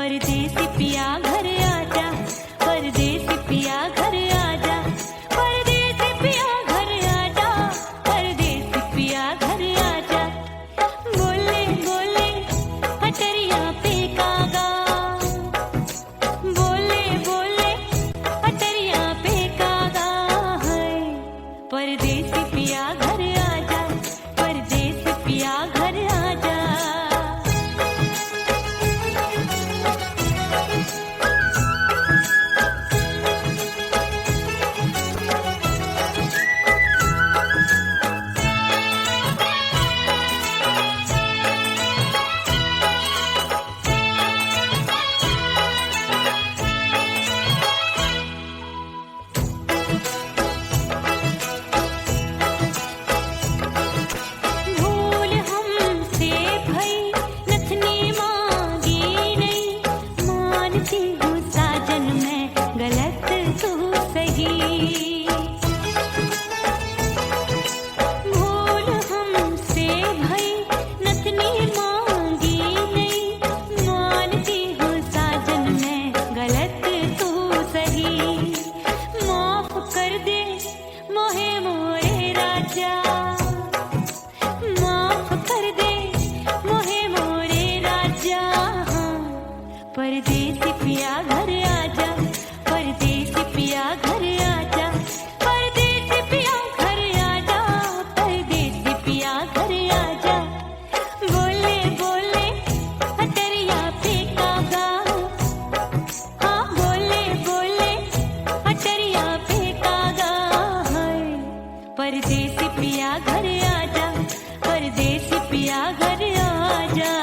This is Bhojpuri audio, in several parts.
परदेसी पिया घर आजा, परदेसी पिया घर आजा, परदेसी पिया घर आजा, परदेसी पिया घर आजा। बोले बोले अटरिया पे कागा, बोले बोले अटरिया पे कागा है। परदेसी पिया घर आजा, परदेसी पिया घर आजा। भूल हमसे भई नथनी मांगी नहीं, मानती हूँ साजन मैं गलत तू सही। भूल हमसे भई नथनी मांगी नहीं, मानती हूँ साजन मैं गलत तू सही। माफ कर दे मोहे मोरे राजा, माफ कर दे मोहे मोरे राजा। परदेसी पिया घर आजा, परदेसी पिया घर आजा, परदेसी पिया घर आजा, परदेसी पिया घर आजा। बोले बोले अटरिया पे कागा, हाँ बोले बोले अटरिया पे कागा है। परदेसी पिया घर आजा, परदेसी पिया घर आजा।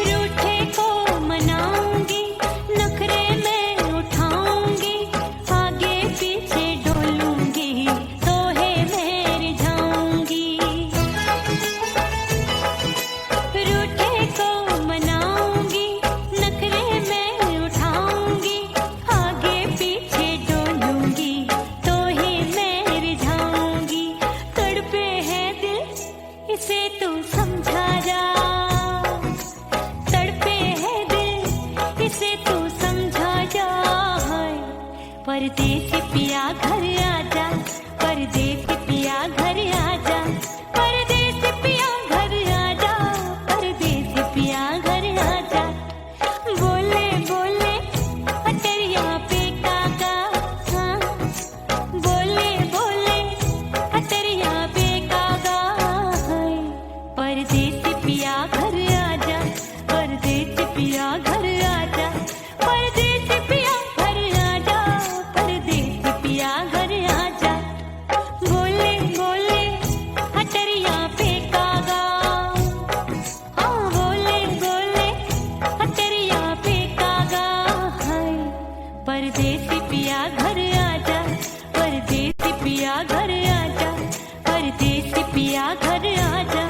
रूठे को मनाऊंगी, नखरे में उठाऊंगी, आगे पीछे डोलूंगी, तोहे में रिझाऊंगी। रूठे को मनाऊंगी, नखरे में उठाऊंगी, आगे पीछे डोलूंगी, तोहे में रिझाऊंगी। तड़पे है दिल इसे तू समझा जा, तड़पे है दिल इसे तू समझा जा। परदेसी पिया घर आजा, परदेसी पिया घर आजा, परदेसी पिया घर आजा, परदेसी पिया घर आजा। बोले बोले अटरिया पे कागा, हाँ बोले बोले अटरिया पे कागा है। परदेसी पिया घर आजा, परदेसी पिया घर आजा, परदेसी पिया घर आजा, परदेसी पिया घर आजा। बोले बोले अटरिया पे कागा, हाँ बोले बोले अटरिया पे कागा है। परदेसी पिया घर आजा, परदेसी पिया घर आजा, परदेसी पिया घर आजा,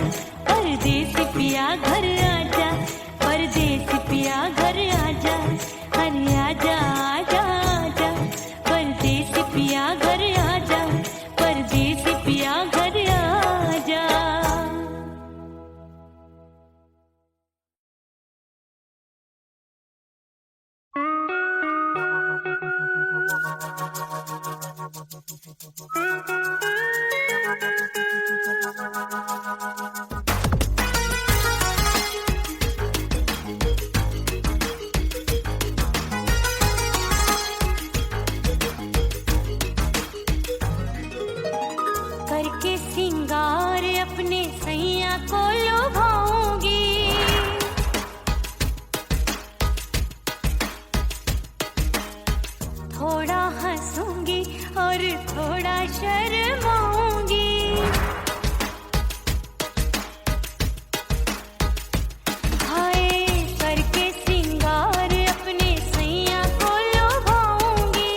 परदेसी पिया घर आजा, परदेसी पिया घर आजा। अरे आजा आजा आजा, परदेसी पिया घर आजा, परदेसी पिया घर आजा। करके सिंगार अपने सैया को लुभाऊंगी, थोड़ा हंसूंगी और थोड़ा शर्माऊंगी। हाय करके सिंगार अपने सैया को लुभाऊंगी,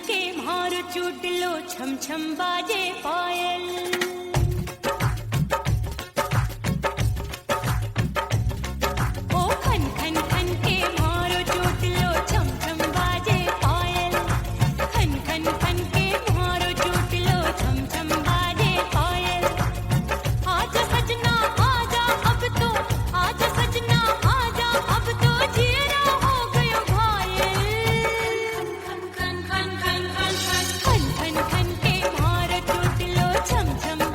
के मारो चूट लो छम छम बाजे पायल ओ खन खन खन के मारो चूट लो छम छम बाजे पायल खन खन खन के मारो चूट लो छम छम बाजे पायल आजा सजना आजा अब तो आजा सजना आजा अब तो जीना हो गयो घायल खन खन खन खन खन खन खन खन के मारो चूट लो छम छम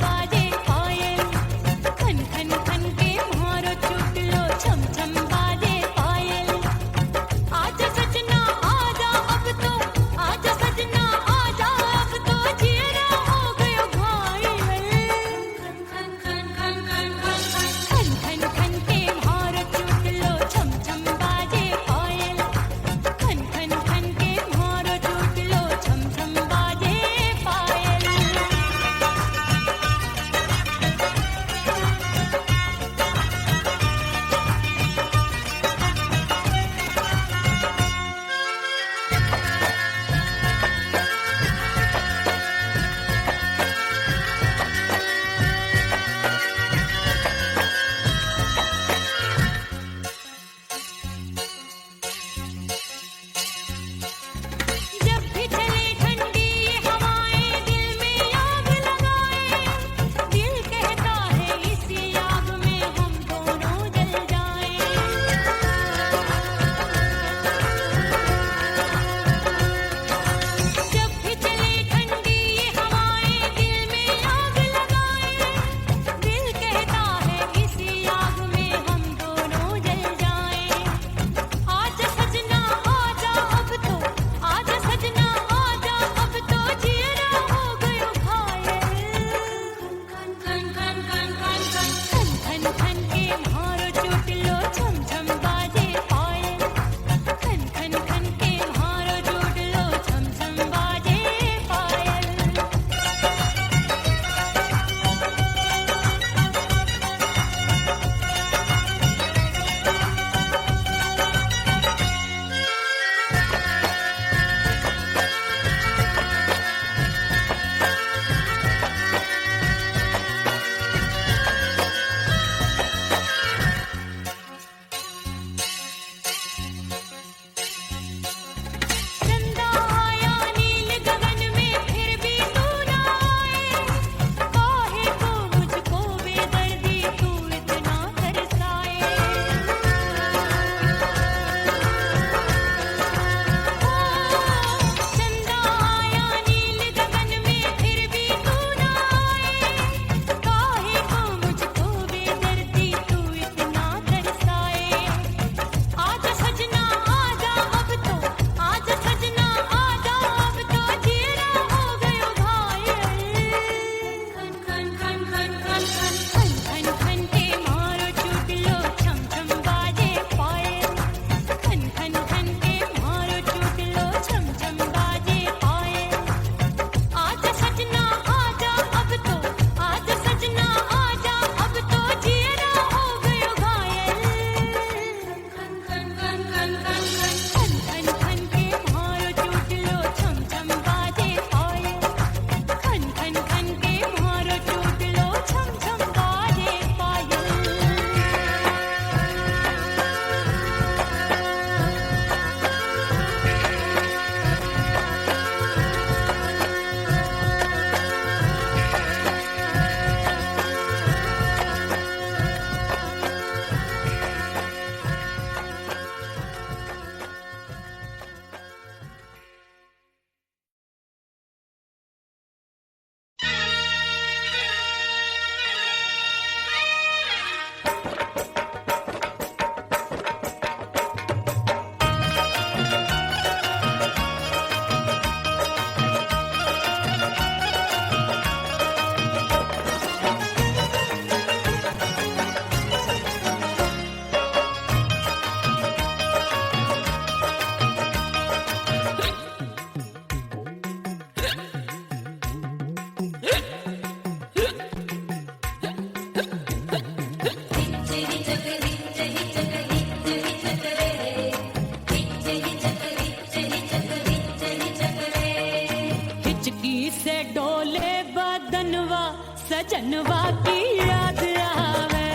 हिचकी से डोले बदनवा सजनवा की याद आवे।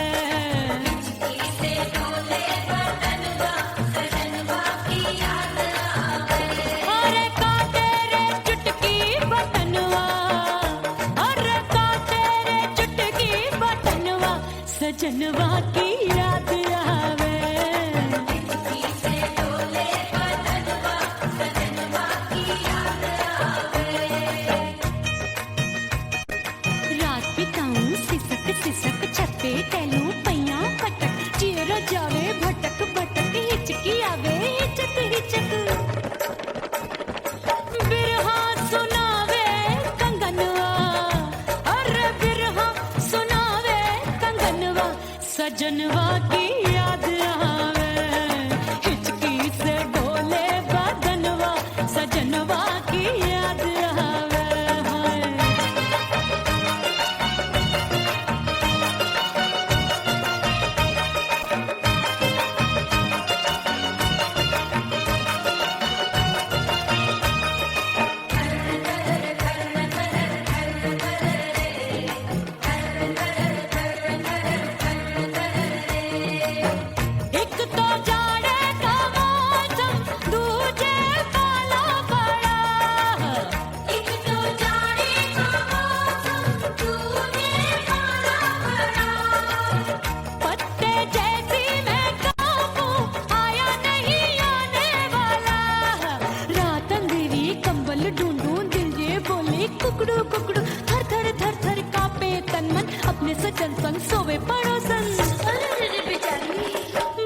हिचकी से डोले बदनवा सजनवा की याद आवे। अरे का तेरे चुटकी बटनवा, अरे का तेरे चुटकी बटनवा सजनवा की याद आवे। हिचकी से डोले बदनवा सजनवा की याद आवे। रात बिताऊं सिसक सिसक छते टैलू पैया पटक चेहरा जावे भटक भटक हिचकी आवे हिचक हिचक। बिरहा सुनावे कंगनवा, अरे बिरहा सुनावे कंगनवा सजनवा की याद आवे। हिचकी से डोले बदनवा सजनवा की याद आवे। एक तो जाड़े का मौसम दूजे काला पड़ा। एक तो जाड़े का मौसम दूजे काला पड़ा। पत्ते जैसी मैं काबू आया नहीं आने वाला। रात अंधेरी कंबल ढूंढूं दिल ये बोले कुकड़ू कुकड़ू थर थर थर थर कांपे तन मन अपने सजन संग सोवे पड़ोसन।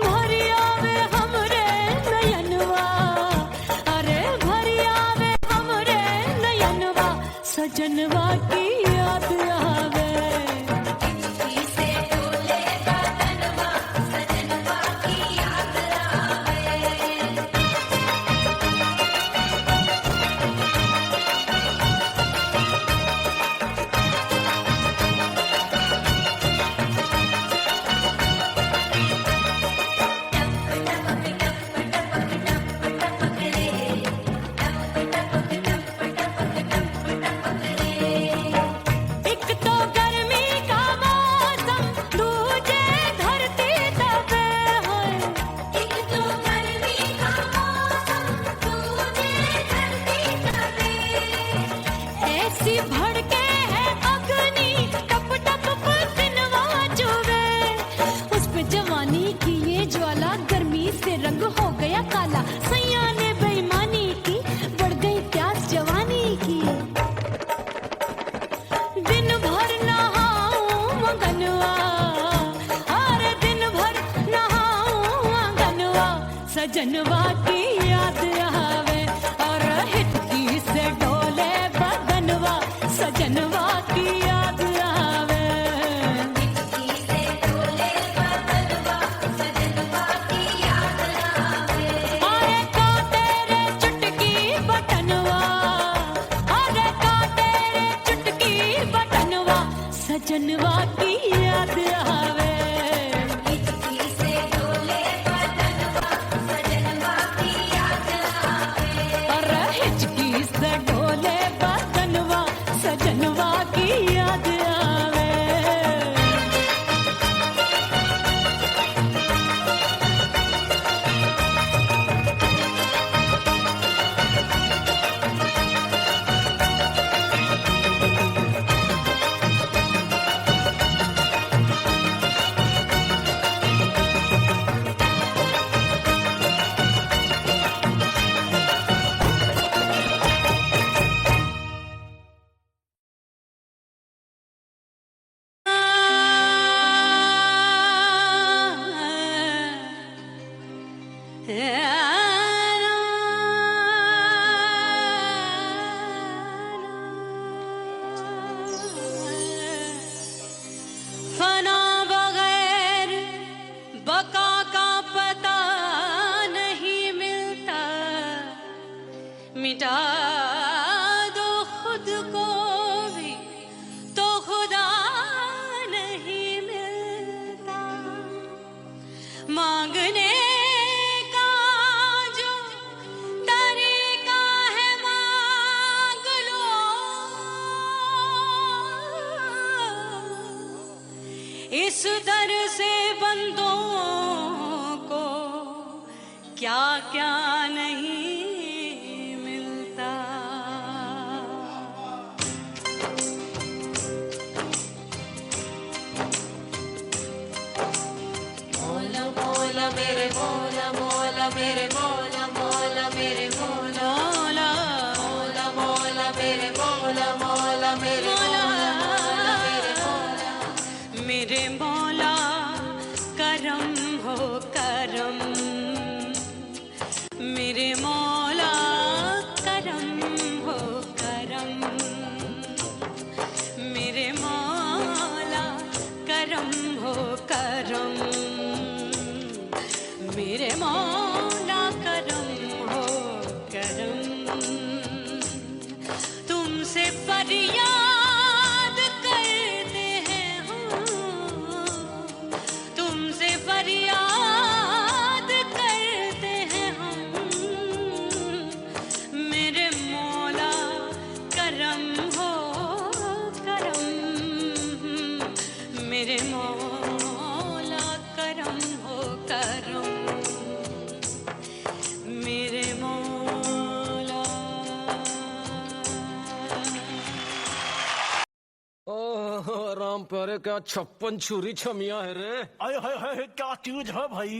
भरी आवे हमरे नयनवा, अरे भरी आवे हमरे नयनवा सजनवा की याद आवे। हिचकी से डोले बदनवा सजनवा की याद आवे। एक तो गर्मी का मौसम दूजे धरती तपे है। एक तो गर्मी का मौसम दूजे धरती तपे। ऐसी भड़के है अग्नि टप टप पसीनवा चुभे। उस पे जवानी की ये ज्वाला गर्मी से रंग हो गया काला। सैया ने बेईमानी की बढ़ गई प्यास जवानी की। दिन भर नहाऊं आंगनवा, अरे दिन भर नहाऊं आंगनवा सजनवा की याद आवे। और हिचकी से डोले बदनवा सजनवा की याद आवे। हिचकी से डोले बदनवा सजनवा की याद आवे। अरे का तेरे चुटकी बटनवा, अरे का तेरे चुटकी बटनवा सजनवा की याद आवे। हिचकी से डोले बदनवा सजनवा की याद आवे। अरे हिचकी से डोले बदनवा सजनवा की याद आवे। इस दर से बंदों को क्या क्या नहीं मिलता। मौला मौला मेरे मौला मौला मेरे मौला मौला मेरे मौला मौला मौला मेरे मौला मौला मेरे मौला मेरे मौला मेरे मौला करम हो करम मेरे मौला करम हो करम मेरे मौला करम हो करम मेरे मौला करम हो करम। तुमसे फरियाद करते हैं हम, तुमसे फरियाद करते हैं हम मेरे मौला करम हो करम मेरे मौला करम हो करम मेरे मौला। ओह राम प्यारे क्या 56 छुरी छमिया है रे। आय हाय हाय क्या चीज है भाई।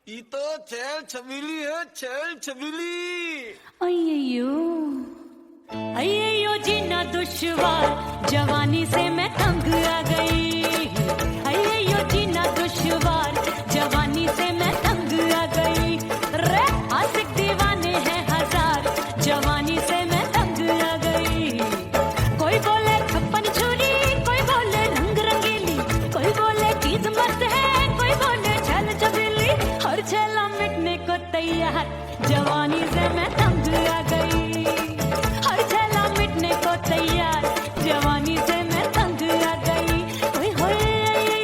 ये तो चैल छबीली है, चैल छबीली। अय्यो अय्यो जीना दुश्वार जवानी से मैं तंग आ गई। अय्यो जीना दुश्वार जवानी से मैं तंग आ गई। रे आशिक दीवाने हैं हजार जवानी से मैं तंग आ गई। कोई बोले 56 छुरी, कोई बोले रंग रंगीली, कोई बोले चीज मस्त है, कोई बोले छल छबीली। हर छेला मिटने को तैयार जवानी से मैं तंग आ गई। हर छेला मिटने को तैयार जवानी से मैं तंग आ गई। ओए होए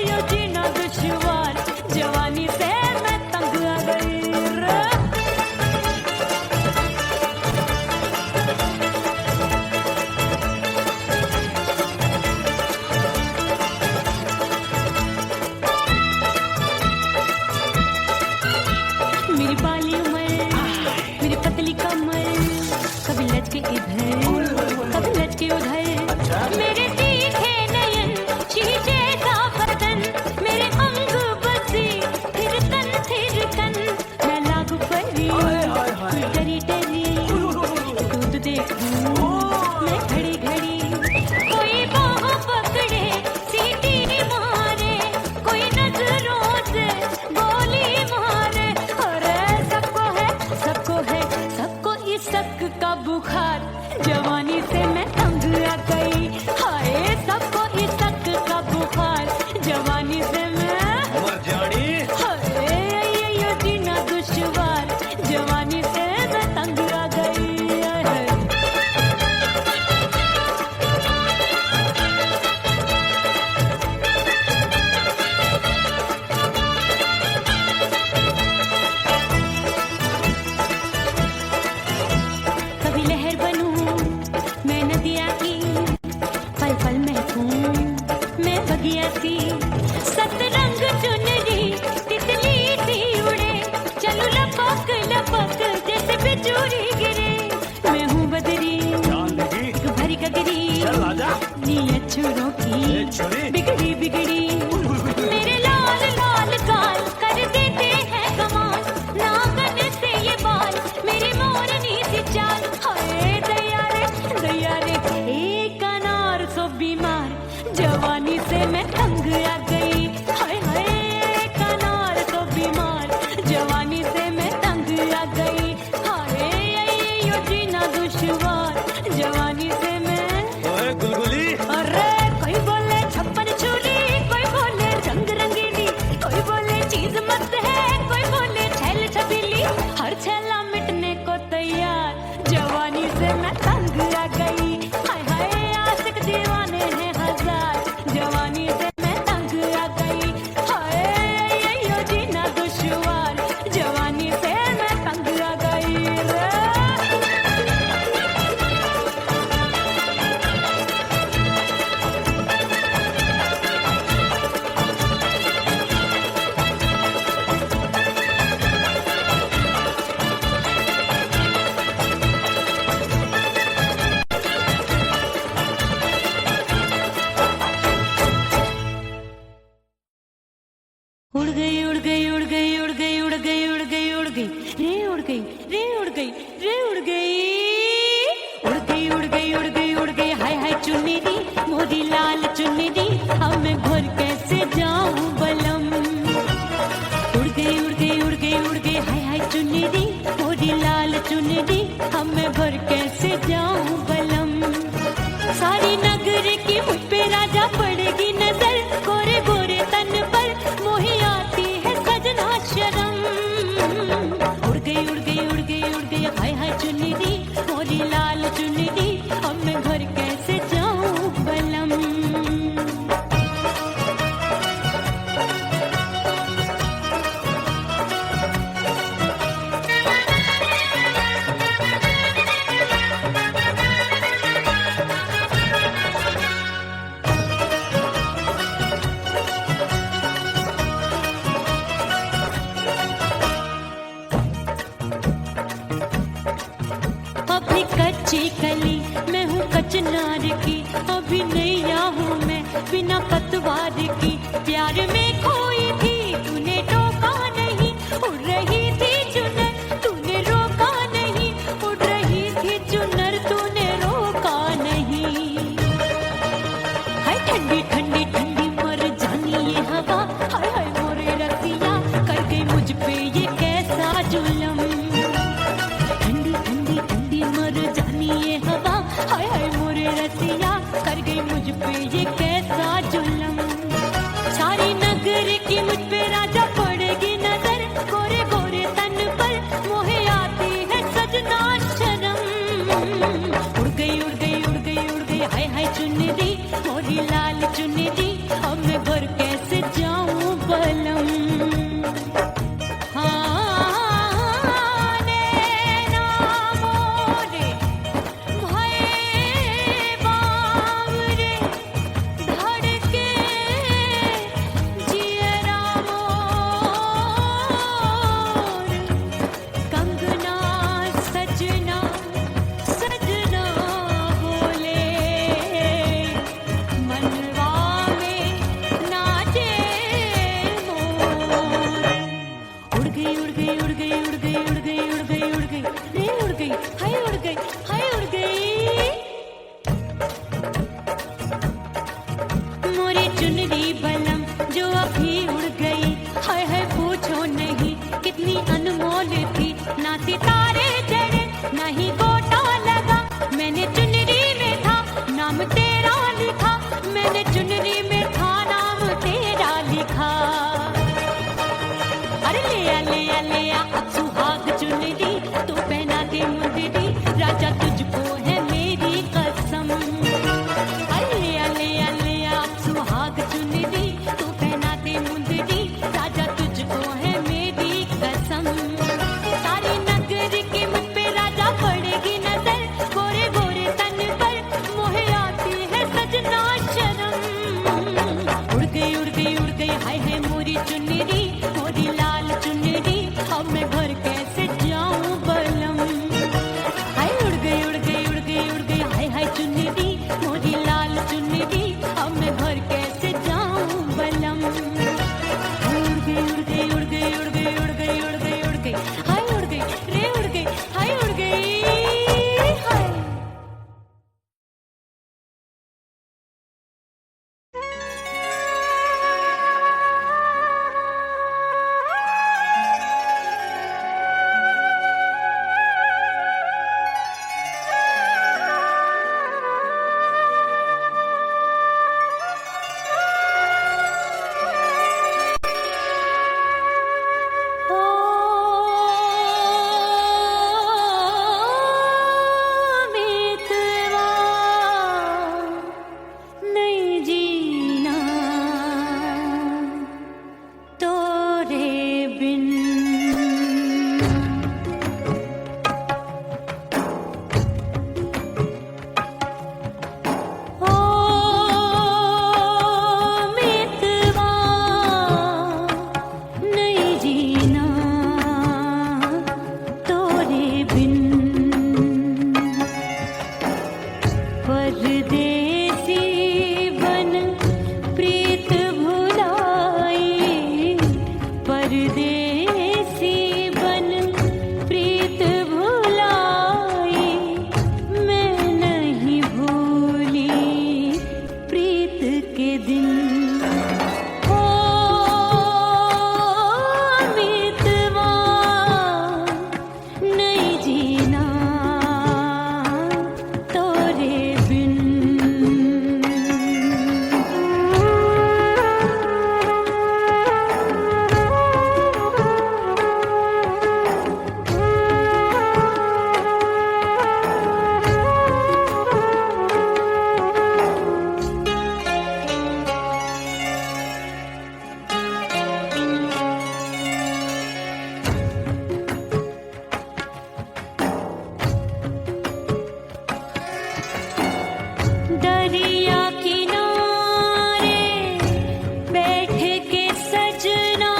यो जीना दुश्वार जवानी से मैं तंग आ गई। मेरी बाली उमर मेरी पतली कमर कभी लचके इधर कभी लचके उधर। मेरे तीखे नयन शीशे का बदन मेरे अंग बसे फिर तन मैं लागू परी डरी डरी दूध देखूं मैं घड़ी घड़ी। कोई बाह पकड़े सीटी मारे कोई नजरों से गोली मारे। अरे सबको है सबको इस शक का बुखार जवानी से मैं तंग आ गई। हाय सबको इस शक का बुखार जवानी से मैं मर जानी। हाय ये जीना दुश्वार जवानी से मैं तंग आ गई। कभी लहर बनूं मैं नदिया की, पल पल महकूं मैं बगिया सी। सतरंग चुनरी तितली सी उड़े चलो लपक लपक जैसे बिजूरी गिरे। मैं हूँ बदरी जान लगी भरी गगरी चल आजा। नीयत छुरों की छुरी बिगड़ी बिगड़ी। मेरे लाल लाल गाल कर देते हैं कमाल नागन से ये बाल मेरी मोरनी सी चाल। हाय दैया रे एक अनार सो बीमार जवानी से मैं तंग आ गई। हाय हाय एक अनार सो बीमार जवानी से मैं तंग आ गई। हाय यो जीना दुश्वार जवानी से मैं। ओए गुलगुली अरे कोई बोले 56 छुरी, कोई बोले रंग रंगीली, कोई बोले चीज मस्त है, कोई बोले छैल छबीली। हर छेला मिटने को तैयार जवानी से मैं तंग आ गई। हाय हाय आशिक दीवाने हैं हजार जवानी से उड़ गई उड़ गई उड़ गई उड़ गई उड़ गई उड़ गई उड़ गई रे उड़ गई रे उड़ गई रे उड़ गई उड़ गई उड़ गई उड़ गई उड़ गई हाय हाय चुन्नी दी मोरी लाल चुन्नी दी अब मैं घर कैसे जाऊं बलम उड़ गई उड़ गई उड़ गई उड़ गई हाय हाय चुन्नी दी मोरी लाल चुन्नी दी अब मैं घर कैसे जाऊं बलम सारी नगर की मुझ पे राजा पड़ेगी नजर गोरे गोरे तन पर मोही आती है सजना शर्म उड़ गई उड़ गई उड़ गई उड़ गई हाय हाय चुन्नी दी मोरी लाल चुन्नी दी अब मैं घर कैसे जाऊं बलम अभी कच्ची कली मैं हूँ कचनार की अभी नैया हूँ मैं बिना पतवार की प्यार में खोई थी तूने टोका नहीं उड़ रही थी चुनर तूने रोका नहीं उड़ रही थी चुनर तूने रोका नहीं हाय ठंडी ठंडी ठंडी मर जानी ये हवा हाय हाय मोरे रतिया कर गई मुझ पे ये कैसा जुलम ठंडी ठंडी ठंडी मर जानी ये हवा हाय हाय मोरे रसिया कर गई मुझ पे ये कैसा जुलम सारी नगर की मुझ पे राजा पड़ेगी नजर गोरे गोरे तन पर मोहे आती है सजना शर्म उड़ गई उड़ गई उड़ गई उड़ गई हाय हाय चुन्नी दी मोरी लाल चुन्नी दी अब मैं घर कैसे जाऊं बलम दरिया किनारे बैठ के सजना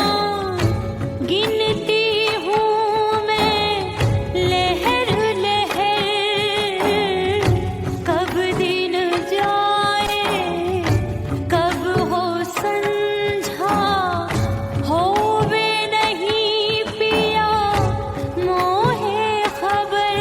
गिनती हूँ मैं लहर लहर, कब दिन जाए कब हो संझा, होवे नहीं पिया मोहे खबर।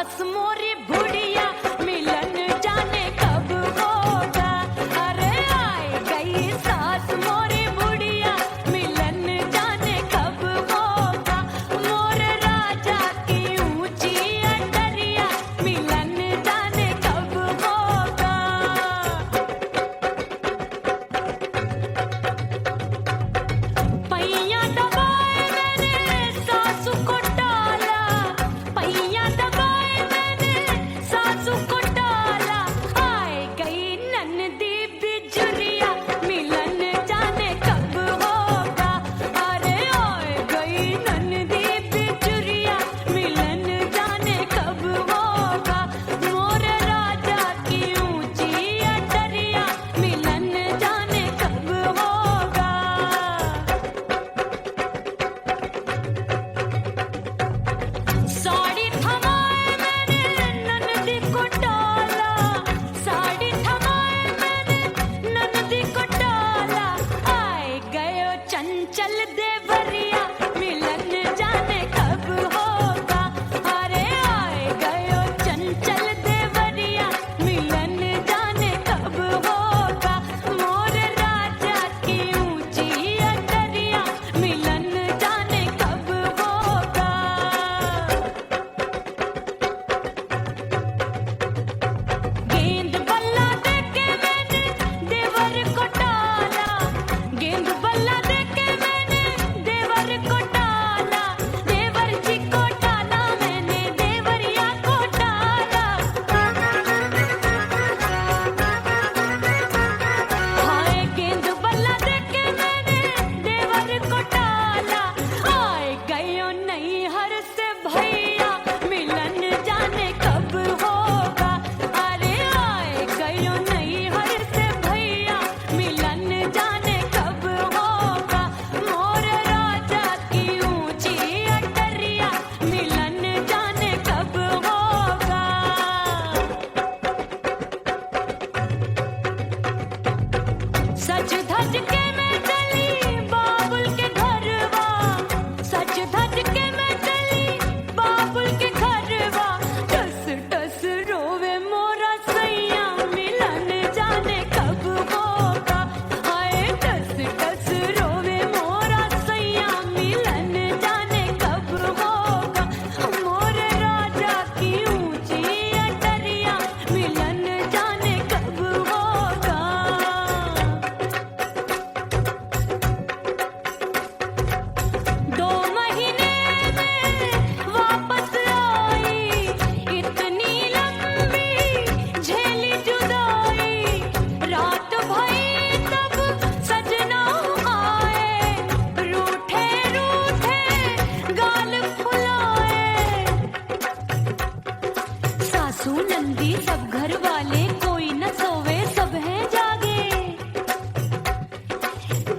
सास मोरी बुढ़िया मिलन जाने कब होगा। अरे आए गई सास मोरी बुढ़िया मिलन जाने कब होगा। मोर राजा की ऊंची अटरिया मिलन जाने कब होगा। पैया दबाए मैंने सासू को डाला, पैया दबाए मैंने सासू को डाला। आए गई ननदी बिजुरिया मिलन जाने कब होगा। अरे आए गई ननदी बिजुरिया मिलन जाने कब होगा। मोर राजा की ऊंची अटरिया मिलन जाने कब होगा। साड़ी थमाए मैंने ननदी को डाला, साड़ी थमाए मैंने ननदी को डाला। आए गयो चंचल देवरिया मिलन जाने कब होगा। अरे आए गयो चंचल देवरिया मिलन जाने कब होगा। मोर राजा की ऊंची अटरिया मिलन जाने कब होगा। गेंद बल्ला देके मैंने देवर को डाला, गेंद बल्ला देके मैंने देवर को डाला। देवर जी को डाला मैंने देवरिया को डाला। हाय गेंद बल्ला देके मैंने देवर को डाला। आए गयो नैहर से भैया मिलन जाने कब होगा। अरे आए गयो नैहर से भैया मिलन जाने कब होगा। मोर राजा की ऊंची अटरिया मिलन जाने कब होगा। सज धज के मैं चली बाबुल के घरवा, सज धज के मैं चली बाबुल के घरवा। टस टस रोवे मोरा सैया मिलन जाने कब होगा। हाय टस टस रोवे मोरा सैया मिलन जाने कब होगा। मोर राजा की ऊंची अटरिया मिलन जाने कब होगा। 2 महीने में वापस आई, इतनी लंबी झेली जुदाई। रात भई तब सजना आए, रूठे रूठे गाल फुलाए। सासू नंदी सब घर वाले कोई न सोवे सब हैं जागे।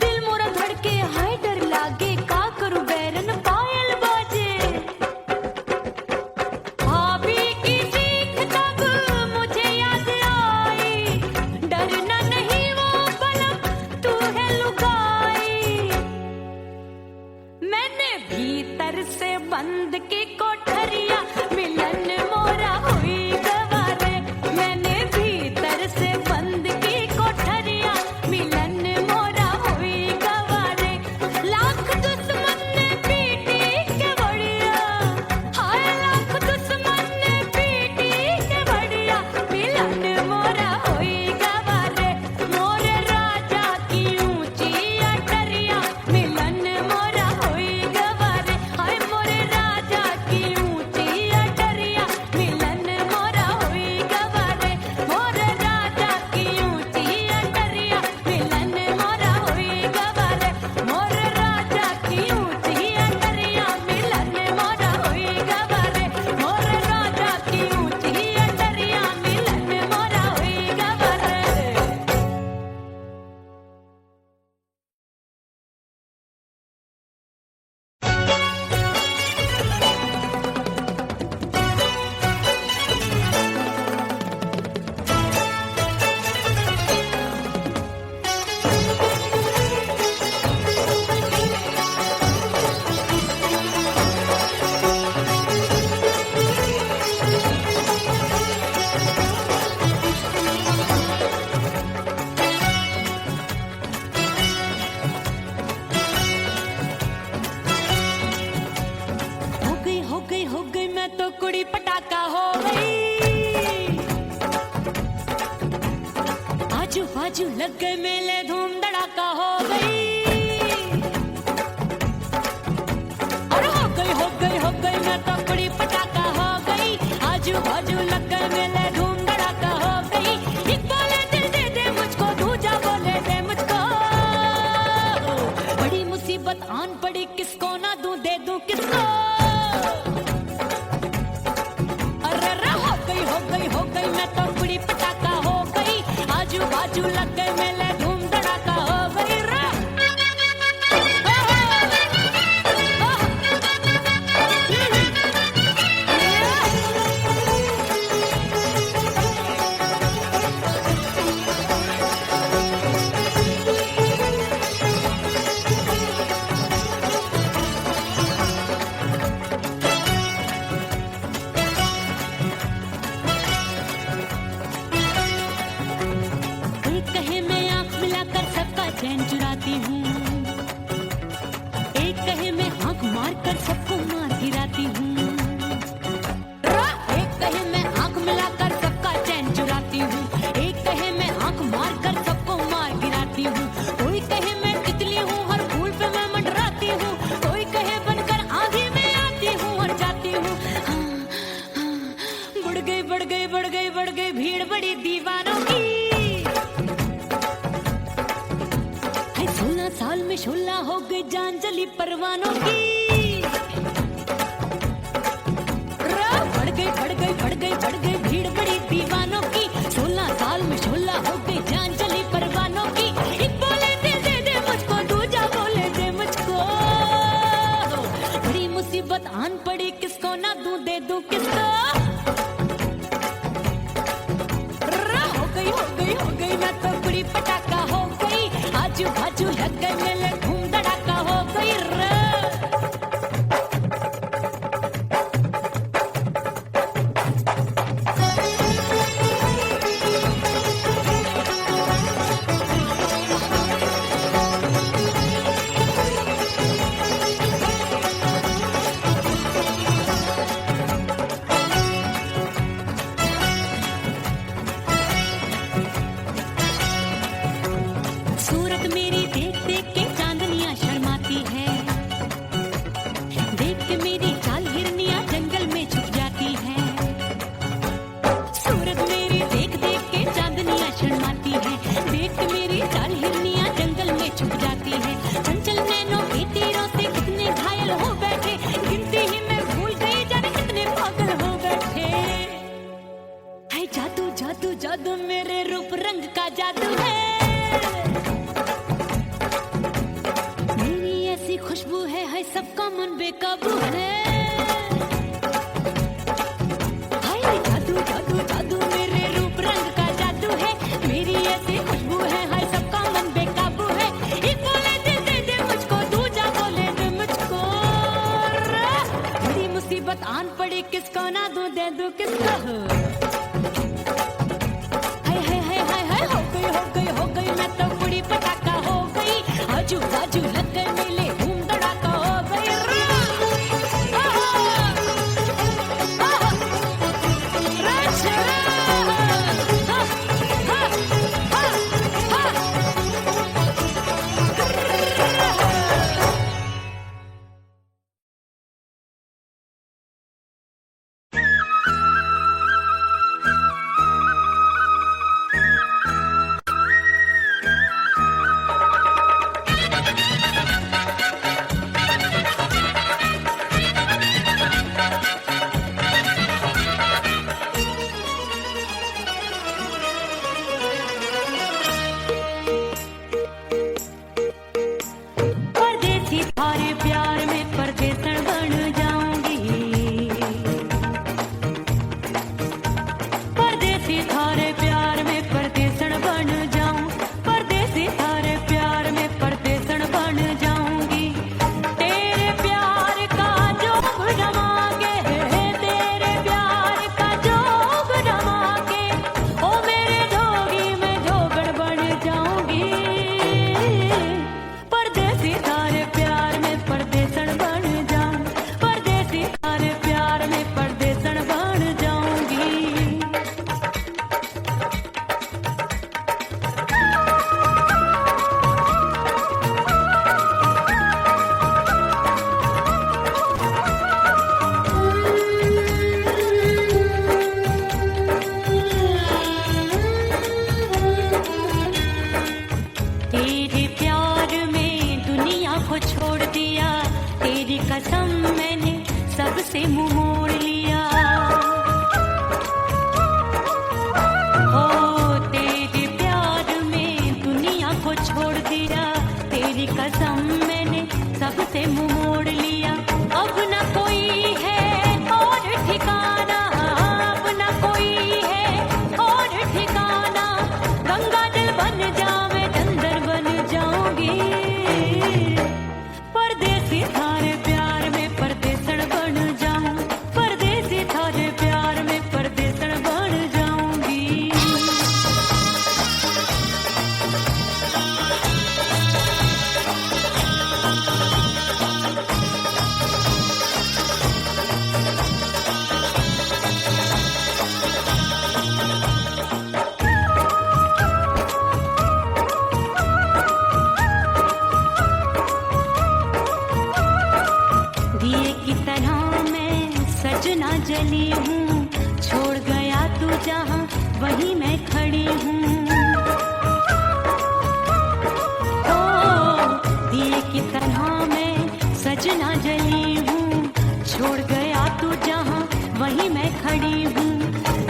दिल मोरा धड़के हाय डर लागे का करूं बैरन पायल बाजे। भाभी की चीख तब मुझे याद आई, डरना नहीं वो बलम तू है लुगाई। मैंने भीतर से बंद की कोठरिया मिलन मोरा हुई गवारे। मैंने लग गए मेले धूम धड़ाका हो गई। अरे हो गई मैं तो बड़ी पटाखा हो गई। आजू बाजू लग गए मेले धूम धड़ाका हो गई। एक बोले दिल दे दे मुझको, दूजा बोले दे मुझको। बड़ी मुसीबत आन पड़ी, किसको ना दूं दे दूं किसको। अरे हो गई मैं तो बड़ी पटाखा हो गई। आजू बाजू लग गए मेले धूम धड़ाका हो गई रे। कोई कहे मैं आंख मिलाकर सबका चैन चुराती हूँ, एक कहे मैं आंख मारकर सबको मार गिराती हूँ। एक कहे मैं आंख मिलाकर सबका चैन चुराती हूँ, एक कहे मैं आंख मारकर सबको मार गिराती हूँ। कोई कहे मैं तितली हूँ, हर फूल पे मैं मंडराती हूँ। कोई कहे बनकर आंधी में आती हूँ और जाती हूँ। बढ़ गई भीड़ बड़ी दीवानों की। 16 साल में शोला हो गई जान जली परवानों की। बढ़ गई भीड़ बड़ी दीवानों की। 16 साल में शोला हो गई जान जली परवानों की। एक बोले दिल दे दे मुझको, दूजा बोले दे मुझको। बड़ी मुसीबत आन पड़ी, किसको ना दूं दे दूं किसको। हो गई मैं तो बड़ी पटाखा हो गई। आजू बाजू लग गए मेले धूम धड़ाका हो गई रे। सूरत मेरी देख देख के चांदनियां शर्माती है। देख के मेरी चाल हिरनियां जंगल में छुप जाती है। सूरत मेरी देख देख के चांदनियां शर्माती है। देख के मेरी चाल हिरनियां जंगल में छुप जाती है। चंचल नैनों के तीरों से कितने घायल हो बैठे, गिनती ही मैं भूल गई जाने कितने पागल हो बैठे। है जादू जादू जादू मेरे रूप रंग का जादू है। खुशबू है सबका मन बेकाबू है। हाय जादू जादू जादू मेरे रूप रंग का जादू है। मेरी ऐसी खुशबू है, हाय सबका मन बेकाबू है। एक बोले दिल दे दे मुझको, दूजा बोले दे मुझको। बड़ी मुसीबत आन पड़ी, किसको ना दूं दे दूं किसको। हो गई मैं तो बड़ी पटाखा हो गई। आजू बाजू लग गए मेले धूम धड़ाका हो गई रे। बड़ी हूँ, छोड़ गया तू जहाँ वहीं मैं खड़ी हूँ। ओ दिए की तरह मैं सजना जली हूँ, छोड़ गया तू जहाँ वहीं मैं खड़ी हूँ।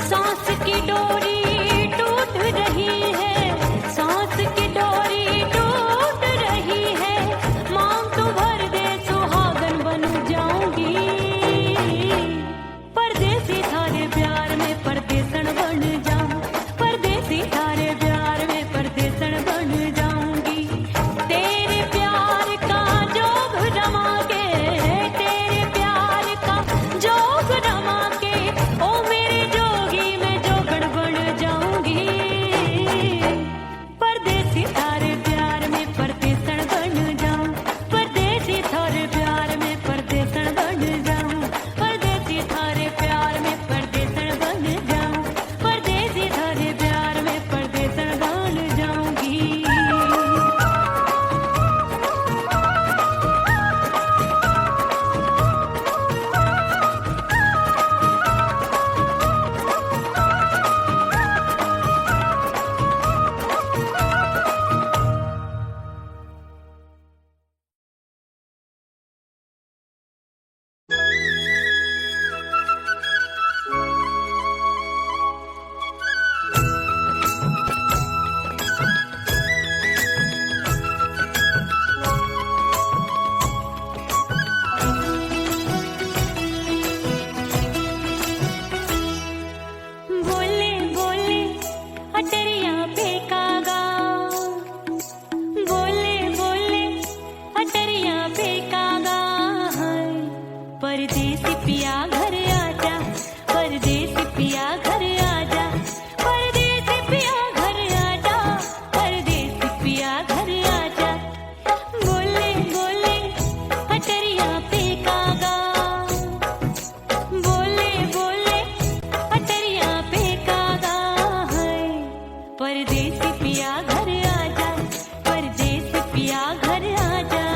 सांस की डोरी टूट रही है, सांस की डोरी टूट रही है, मांग तू भर दे सुहागन बन जाऊंगी। परदेसी थारे प्यार में परदेसन बन जाऊं, परदेसी थारे प्यार में परदेसन बन जाऊंगी। तेरे प्यार का जोग रमा के, तेरे प्यार का जोग रमा के, ओ मेरे जोगी मैं जोगण बन जाऊंगी। परदेसी थारे प्यार में परदेसन बन जाऊं, परदेसी थारे प्यार में परदेसन बन जाऊं, परदेसी थारे प्यार में परदेसन बन जाऊं, परदेसी थारे प्यार में परदेसन बन जाऊंगी। बोले बोले अटरिया पे कागा, बोले बोले अटरिया पे कागा, परदेसी पिया घर आजा, परदेसी पिया घर आजा, परदेसी पिया घर आजा, परदेसी पिया घर आजा। बोले बोले अटरिया पे कागा, बोले बोले अटरिया पे कागा, परदेसी पिया घर आजा, परदेसी पिया घर आजा।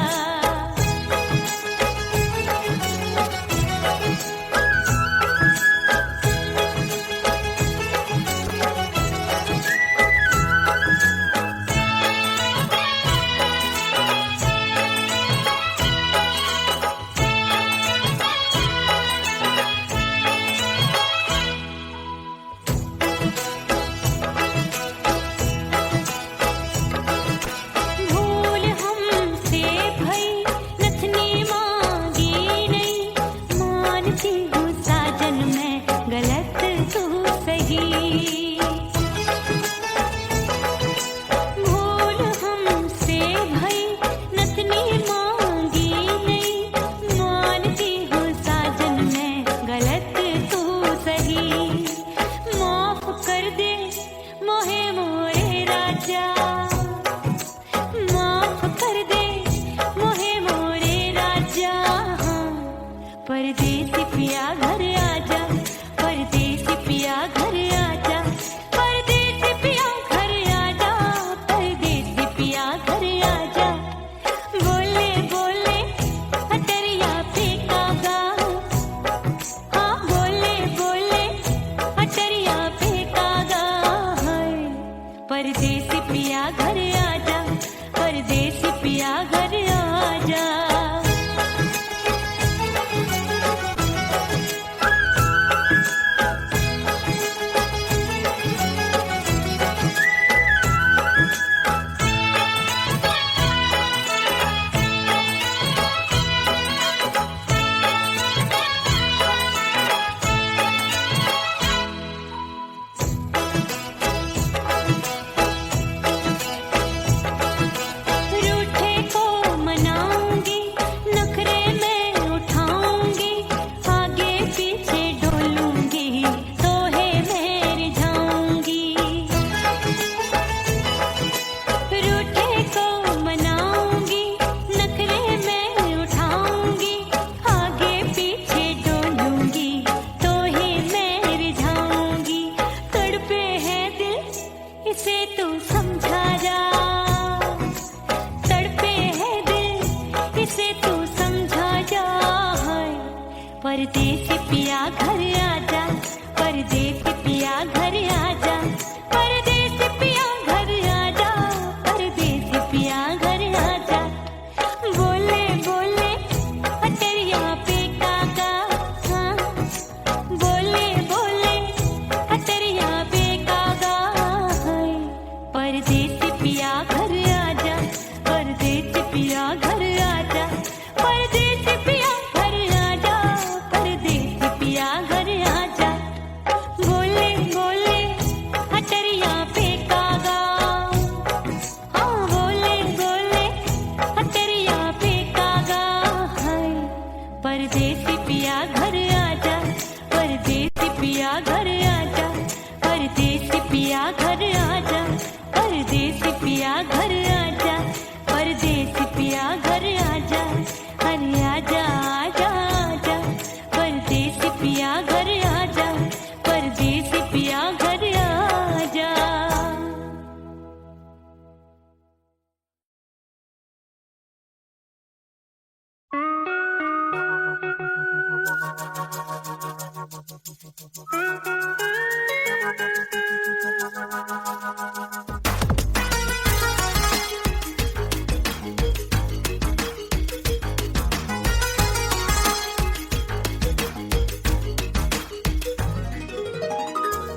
भूल हमसे भई नथनी मांगी नहीं, मानती हूँ साजन मैं गलत तू सही। भूल हमसे भई नथनी मांगी नहीं, मानती हूँ साजन मैं गलत तू सही। माफ कर दे मोहे मोरे राजा, माफ कर दे मोहे मोरे राजा। परदेसी पिया घर आजा, परदेसी पिया घर आजा, परदेसी पिया घर आजा, परदेसी पिया घर आजा। बोले बोले अटरिया पे कागा, हाँ बोले बोले अटरिया पे कागा, परदेसी पिया घर आजा, परदेसी पिया घर आजा। रूठे को मनाऊंगी, नखरे में उठाऊंगी, आगे पीछे डोलूंगी, तोहे मैं रिझाऊंगी। रूठे को मनाऊंगी, नखरे में उठाऊंगी, आगे पीछे डोलूंगी, तोहे मैं रिझाऊंगी। तड़पे है दिल इसे तू समझा जा, तड़पे है दिल इसे तू समझा जा। परदेसी पिया घर आजा,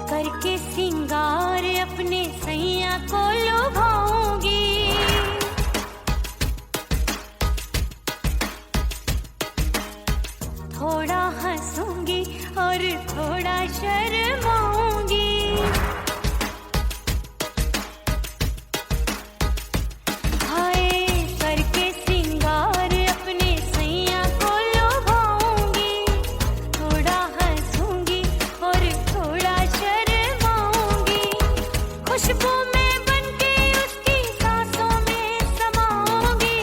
करके सिंगार अपने सैया को लुभाऊंगी, थोड़ा हंसूंगी और थोड़ा शर्माऊंगी। हाय करके सिंगार अपने सैया को लुभाऊंगी, थोड़ा हंसूंगी और थोड़ा शर्माऊंगी। खुशबू में बनके उसकी सांसों में समाऊंगी,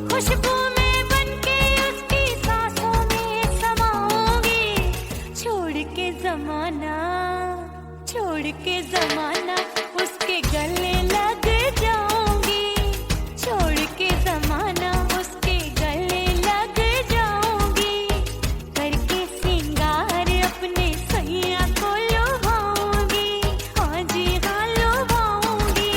खुशबू में बनके उसकी सांसों में समाऊंगी। छोड़ के जमाना उसके गले लग जाऊंगी, छोड़ के जमाना उसके गले लग जाऊंगी। करके सिंगार अपने सैया को लुभाऊंगी, हाँ जी हाँ लुभाऊंगी।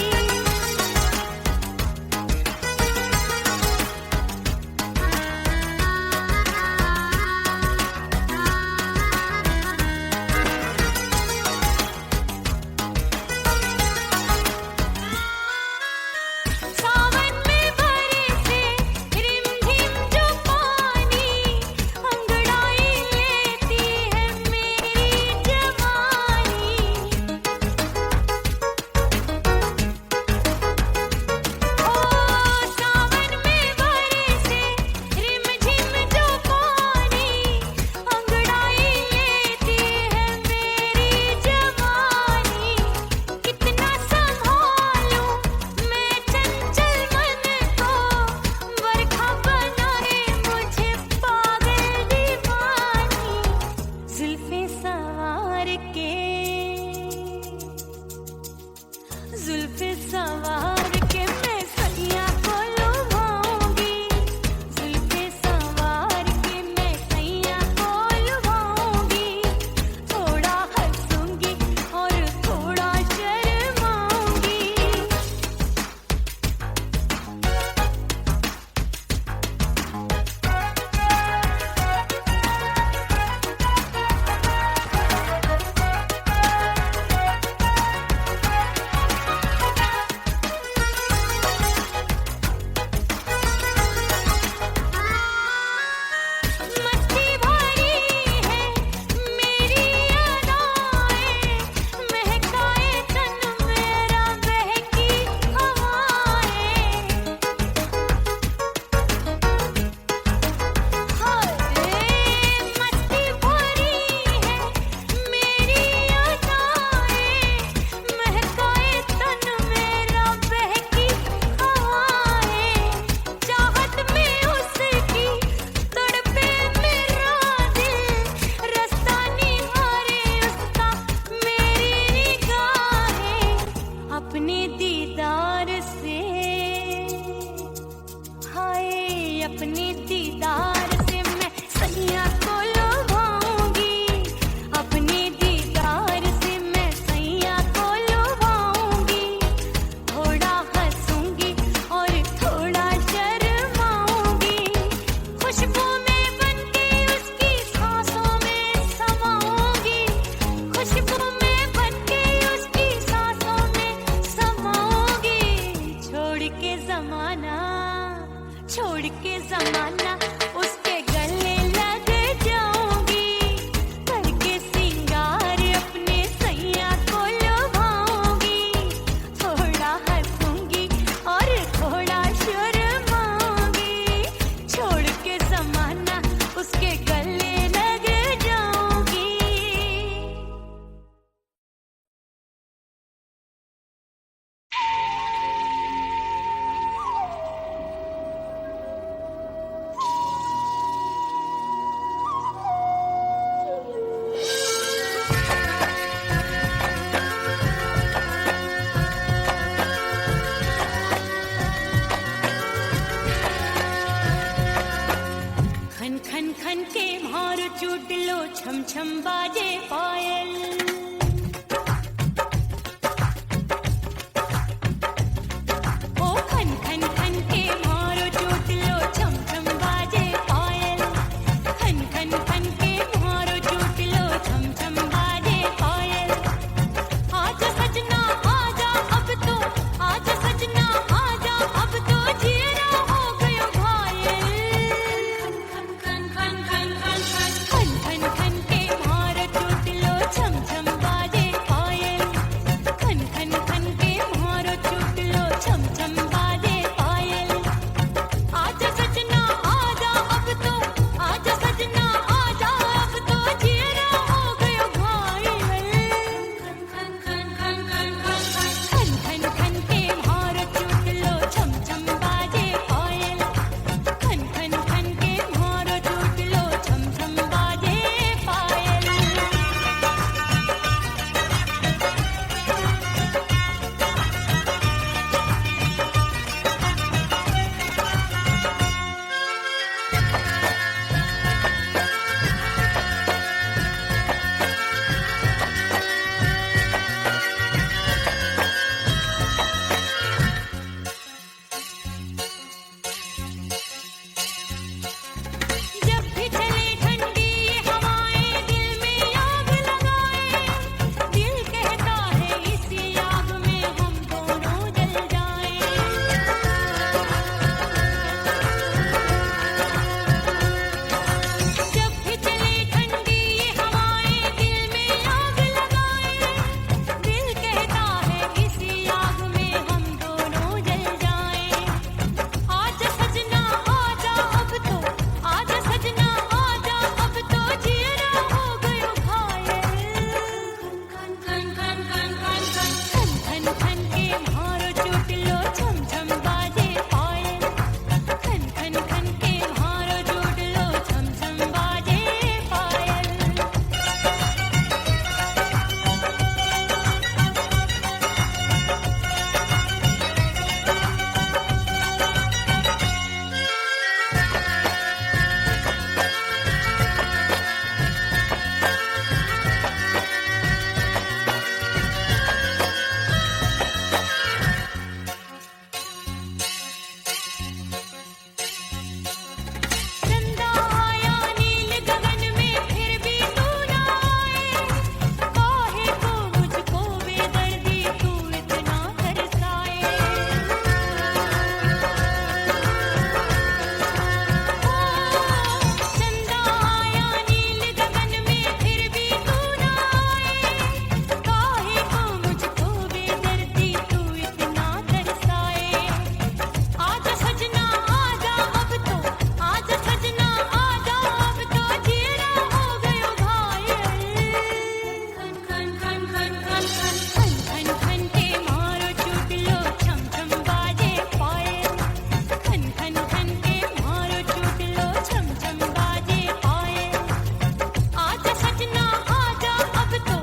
खन खन खन के मारो चूट लो छम छम बाजे पायल खन खन खन के मारो चूट लो छम छम बाजे पायल आजा सजना आजा अब तो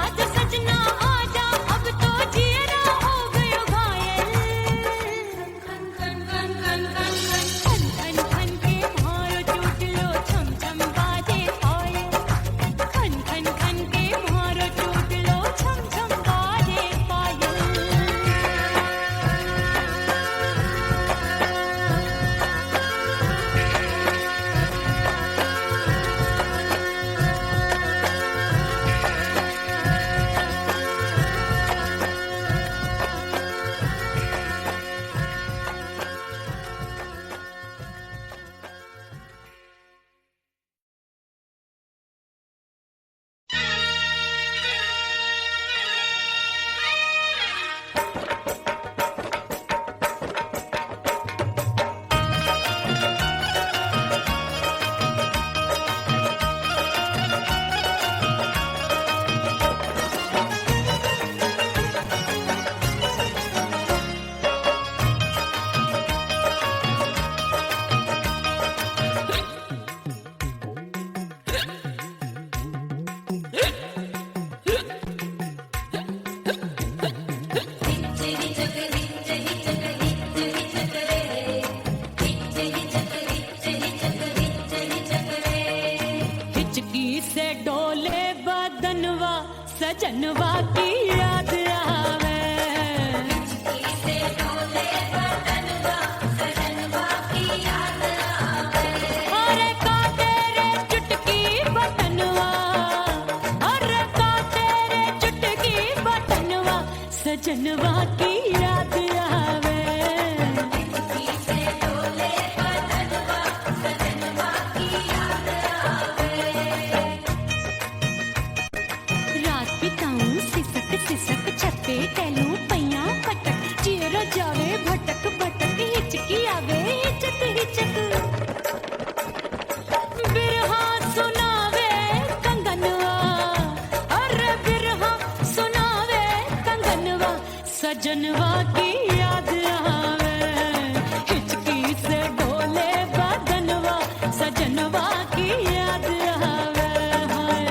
आजा सजना आजा अब तो जियरा हो गयो घायल खन खन खन खन खन खन खन खन के मारो चूट लो छम छम बाजे पायल खन खन खन के मारो चूट लो छम छम बाजे पायल हिचकी से डोले बदनवा सजनवा की याद आवे अरे काटे रे चुटकी बटनवा अरे काटे रे चुटकी बटनवा सजनवा की याद आवे रात बिताऊं सिसक सिसक छत्ते टैलूं पैया पटक चेहरा जावे भटक भटक हिचकी आवे हिचक हिचक बिरहा सुनावे कंगनवा अरे बिरहा सुनावे कंगनवा सजनवा की याद आवे हिचकी से डोले बदनवा सजनवा की याद आवे हाय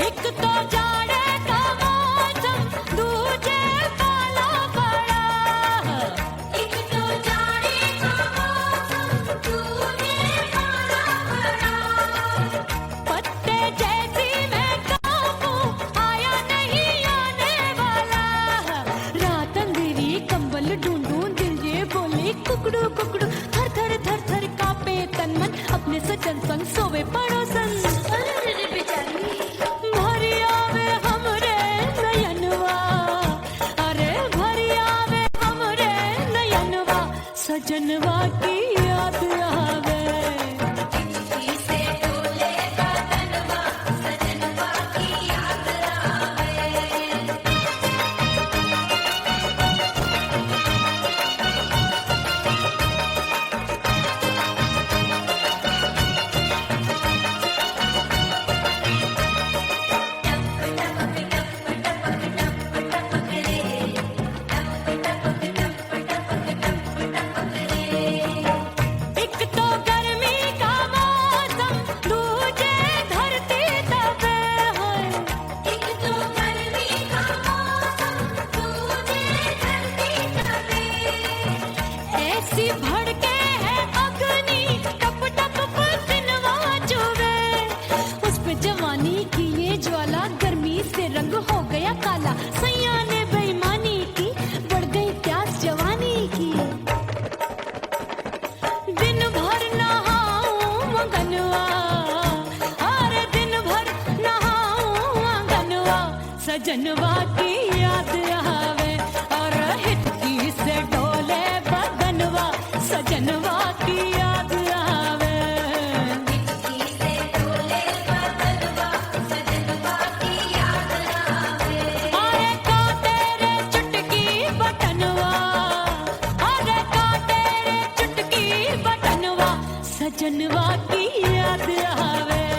एक तो जाड़े का मौसम दूजे काला पड़ा एक तो जाड़े का मौसम दूजे काला पड़ा पत्ते जैसी मैं कांपूं आया नहीं आने वाला रात अंधेरी कंबल ढूंढूं दिल ये बोले कुकड़ू कुकड़ू थर थर थर थर कांपे तन मन अपने सजन संग सोवे पड़ोसन भरिया वे हमरे नयनवा अरे भरिया वे हमरे नयनवा सजनवा की याद आवे एक तो गर्मी का मौसम दूजे धरती तपे है एक तो गर्मी का मौसम दूजे धरती तपे ऐसी भड़के है अग्नि टप टप पसीनवा चुभे उस पे जवानी की ये ज्वाला गर्मी से रंग हो गया काला सैया ने बेईमानी की बढ़ गई प्यास जवानी की दिन भर नहाऊं मंगनवा अरे दिन भर नहाऊं मंगनवा सजनवा की याद आवे और हिचकी से डोले बदनवा सजनवा की याद आवे सजनवा की याद आवे